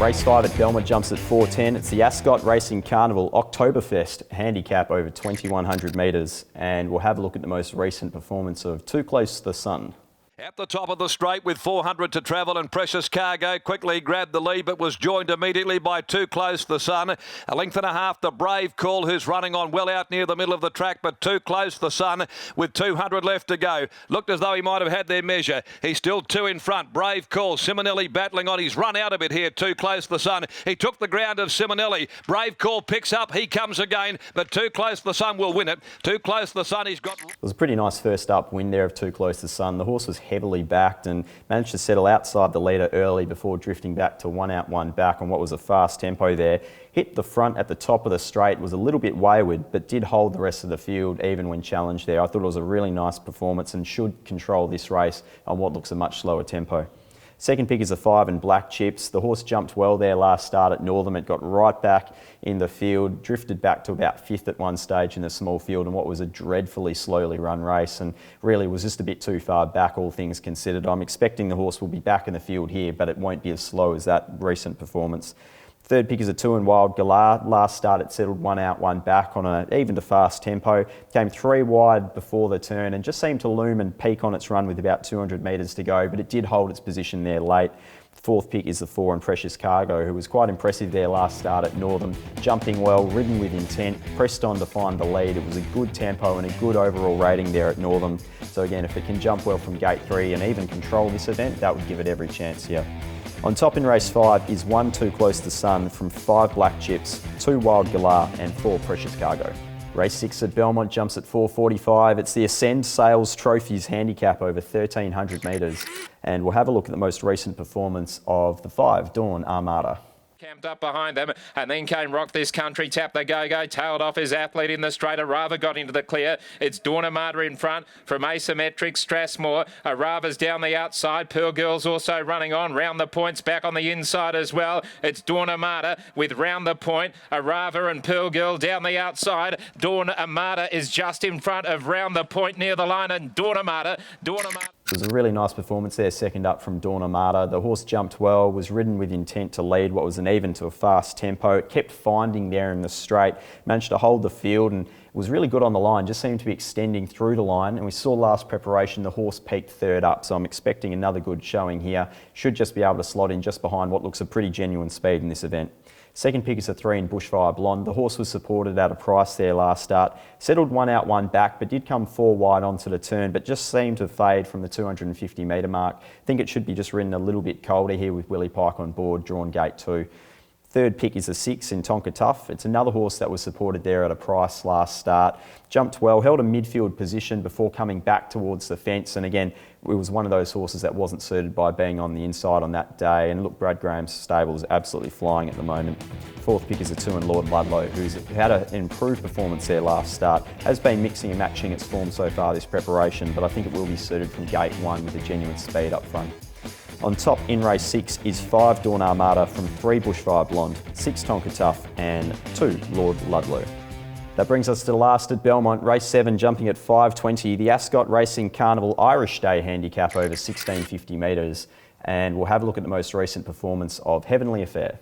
Race 5 at Belmont jumps at 4:10. It's the Ascot Racing Carnival Oktoberfest handicap over 2,100 metres, and we'll have a look at the most recent performance of Too Close to the Sun. At the top of the straight with 400 to travel, and Precious Cargo quickly grabbed the lead but was joined immediately by Too Close to the Sun. A length and a half the Brave Call, who's running on well out near the middle of the track, but Too Close to the Sun with 200 left to go. Looked as though he might have had their measure. He's still two in front. Brave Call, Simonelli battling on. He's run out a bit here, Too Close to the Sun. He took the ground of Simonelli. Brave Call picks up. He comes again, but Too Close to the Sun will win it. Too Close to the Sun, he's got... It was a pretty nice first up win there of Too Close to the Sun. The horse was heavily backed and managed to settle outside the leader early before drifting back to one out, one back on what was a fast tempo there. Hit the front at the top of the straight, was a little bit wayward, but did hold the rest of the field even when challenged there. I thought it was a really nice performance and should control this race on what looks a much slower tempo. Second pick is a 5 and Black Chips. The horse jumped well there last start at Northam. It got right back in the field, drifted back to about 5th at one stage in the small field in what was a dreadfully slowly run race, and really was just a bit too far back, all things considered. I'm expecting the horse will be back in the field here, but it won't be as slow as that recent performance. Third pick is a 2 and Wild Galar. Last start it settled one out, one back on an even to fast tempo. Came 3 wide before the turn and just seemed to loom and peak on its run with about 200 metres to go, but it did hold its position there late. Fourth pick is the 4 and Precious Cargo, who was quite impressive there last start at Northam. Jumping well, ridden with intent, pressed on to find the lead. It was a good tempo and a good overall rating there at Northam. So again, if it can jump well from gate 3 and even control this event, that would give it every chance here. On top in race 5 is 1 Too Close to the Sun from 5 Black Chips, 2 Wild Galar and 4 Precious Cargo. Race 6 at Belmont jumps at 4:45. It's the Ascend Sales Trophies handicap over 1,300 metres, and we'll have a look at the most recent performance of the 5 Dawn Armada. Camped up behind them, and then came Rock This Country, Tap the Go-Go, tailed off his athlete in the straight. Arava got into the clear. It's Dawn Armada in front from Asymmetric, Strathmore. Arava's down the outside. Pearl Girl's also running on. Round the Point's back on the inside as well. It's Dawn Armada with Round the Point. Arava and Pearl Girl down the outside. Dawn Armada is just in front of Round the Point near the line, and Dawn Armada. It was a really nice performance there, second up from Dawn Armada. The horse jumped well, was ridden with intent to lead what was an even to a fast tempo. It kept finding there in the straight, managed to hold the field and was really good on the line, just seemed to be extending through the line. And we saw last preparation, the horse peaked third up, so I'm expecting another good showing here. Should just be able to slot in just behind what looks a pretty genuine speed in this event. Second pick is a 3 in Bushfire Blonde. The horse was supported at a price there last start. Settled 1 out, 1 back, but did come 4 wide onto the turn, but just seemed to fade from the 250 metre mark. I think it should be just ridden a little bit colder here with Willie Pike on board, drawn gate 2. Third pick is a 6 in Tonka Tough. It's another horse that was supported there at a price last start. Jumped well, held a midfield position before coming back towards the fence. And again, it was one of those horses that wasn't suited by being on the inside on that day. And look, Brad Graham's stable is absolutely flying at the moment. Fourth pick is a 2 in Lord Ludlow, who's had an improved performance there last start. Has been mixing and matching its form so far this preparation, but I think it will be suited from gate 1 with a genuine speed up front. On top in race 6 is 5 Dawn Armada from 3 Bushfire Blonde, 6 Tonka Tough and 2 Lord Ludlow. That brings us to the last at Belmont, race 7 jumping at 5:20, the Ascot Racing Carnival Irish Day handicap over 1,650 metres, and we'll have a look at the most recent performance of Heavenly Affair.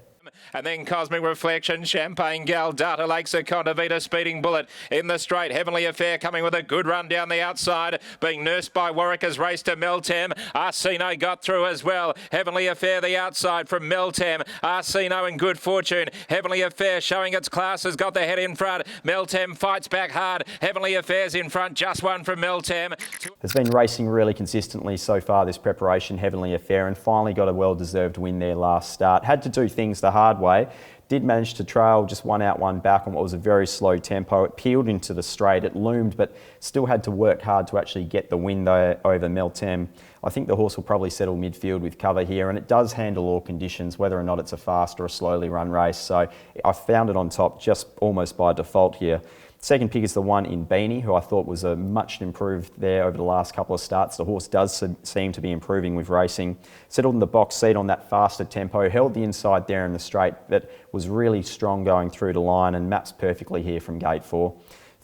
And then Cosmic Reflection, Champagne Gal, Data Lakes, Aconda Vita, Speeding Bullet in the straight. Heavenly Affair coming with a good run down the outside, being nursed by Warwick as race to Meltem. Arsino got through as well. Heavenly Affair the outside from Meltem. Arsino in good fortune. Heavenly Affair showing its class, has got the head in front. Meltem fights back hard. Heavenly Affair's in front, just one from Meltem. Has been racing really consistently so far this preparation, Heavenly Affair, and finally got a well-deserved win there last start. Had to do things the hard way. Did manage to trail just 1 out, 1 back on what was a very slow tempo. It peeled into the straight, it loomed, but still had to work hard to actually get the win though over Meltem. I think the horse will probably settle midfield with cover here, and it does handle all conditions, whether or not it's a fast or a slowly run race. So I found it on top just almost by default here. Second pick is the 1 in Beanie, who I thought was a much improved there over the last couple of starts. The horse does seem to be improving with racing. Settled in the box seat on that faster tempo, held the inside there in the straight, but was really strong going through the line and maps perfectly here from gate 4.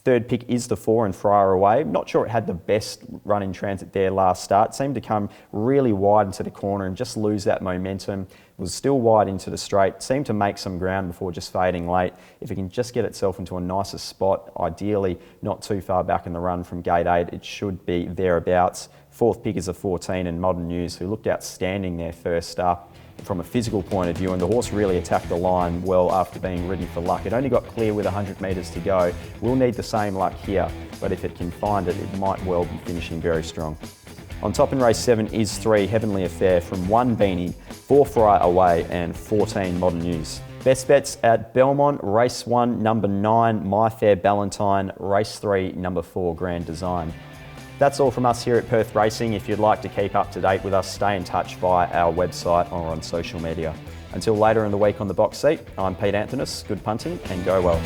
Third pick is the 4 and Friar Away. Not sure it had the best run in transit there last start. Seemed to come really wide into the corner and just lose that momentum. Was still wide into the straight. Seemed to make some ground before just fading late. If it can just get itself into a nicer spot, ideally not too far back in the run from gate 8, it should be thereabouts. Fourth pick is a 14 and Modern News, who looked outstanding there first up from a physical point of view, and the horse really attacked the line well after being ridden for luck. It only got clear with 100 metres to go. We'll need the same luck here, but if it can find it, it might well be finishing very strong. On top in race 7 is 3 Heavenly Affair from 1 Beanie, 4 Friar Away and 14 Modern News. Best bets at Belmont, race 1, number 9, My Fair Ballantine, race 3, number 4, Grand Design. That's all from us here at Perth Racing. If you'd like to keep up to date with us, stay in touch via our website or on social media. Until later in the week on the box seat, I'm Pete Anthonus. Good punting and go well.